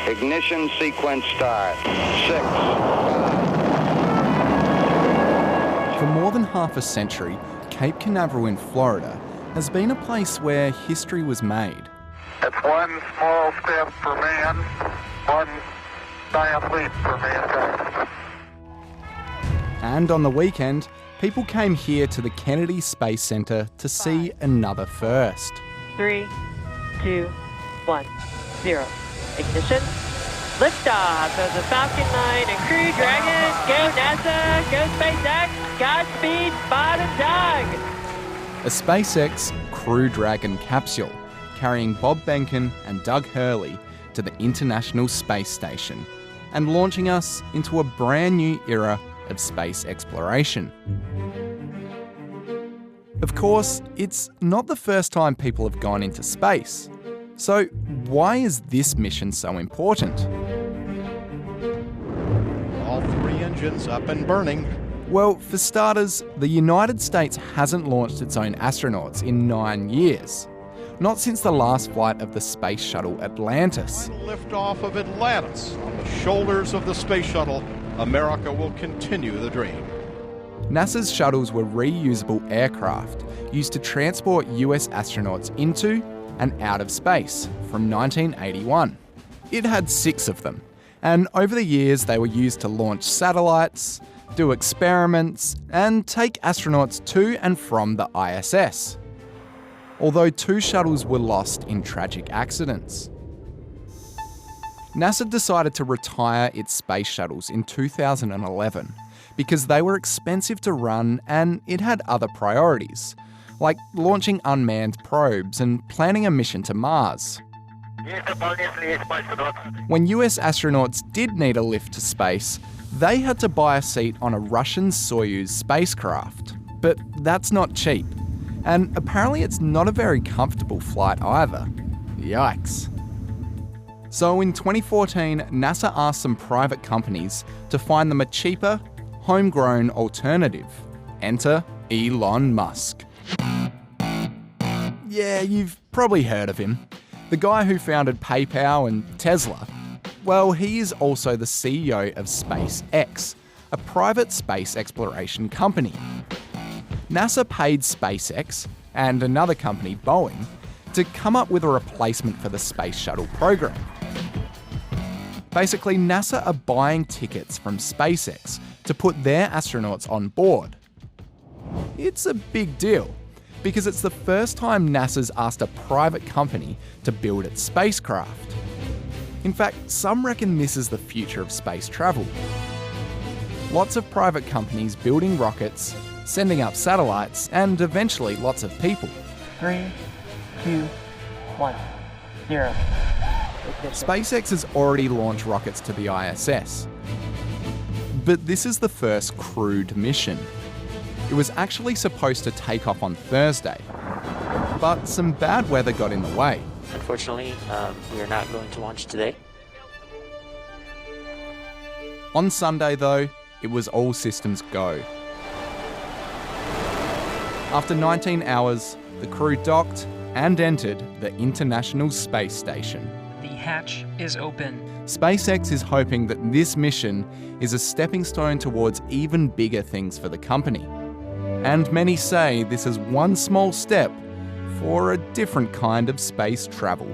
Ignition sequence start. 6, 5. For more than half a century, Cape Canaveral in Florida has been a place where history was made. It's one small step for man, one giant leap for mankind. And on the weekend, people came here to the Kennedy Space Center to see another first. 3, 2, 1, 0. Ignition. Liftoff of the Falcon 9 and Crew Dragon. Go NASA, go SpaceX, Godspeed, Spot and Doug. A SpaceX Crew Dragon capsule carrying Bob Behnken and Doug Hurley to the International Space Station and launching us into a brand new era of space exploration. Of course, it's not the first time people have gone into space. So why is this mission so important? All 3 engines up and burning. Well, for starters, the United States hasn't launched its own astronauts in 9 years. Not since the last flight of the Space Shuttle Atlantis. Liftoff of Atlantis. On the shoulders of the space shuttle, America will continue the dream. NASA's shuttles were reusable aircraft used to transport US astronauts into and out of space from 1981. It had 6 of them, and over the years they were used to launch satellites, do experiments, and take astronauts to and from the ISS. Although 2 shuttles were lost in tragic accidents. NASA decided to retire its space shuttles in 2011 because they were expensive to run and it had other priorities, like launching unmanned probes and planning a mission to Mars. When US astronauts did need a lift to space, they had to buy a seat on a Russian Soyuz spacecraft. But that's not cheap. And apparently it's not a very comfortable flight either. Yikes. So in 2014, NASA asked some private companies to find them a cheaper, homegrown alternative. Enter Elon Musk. Yeah, you've probably heard of him. The guy who founded PayPal and Tesla. Well, he is also the CEO of SpaceX, a private space exploration company. NASA paid SpaceX and another company, Boeing, to come up with a replacement for the Space Shuttle program. Basically, NASA are buying tickets from SpaceX to put their astronauts on board. It's a big deal, because it's the first time NASA's asked a private company to build its spacecraft. In fact, some reckon this is the future of space travel. Lots of private companies building rockets, sending up satellites, and eventually lots of people. 3, 2, 1, 0. SpaceX has already launched rockets to the ISS. But this is the first crewed mission. It was actually supposed to take off on Thursday, but some bad weather got in the way. Unfortunately, we are not going to launch today. On Sunday, though, it was all systems go. After 19 hours, the crew docked and entered the International Space Station. The hatch is open. SpaceX is hoping that this mission is a stepping stone towards even bigger things for the company. And many say this is one small step for a different kind of space travel.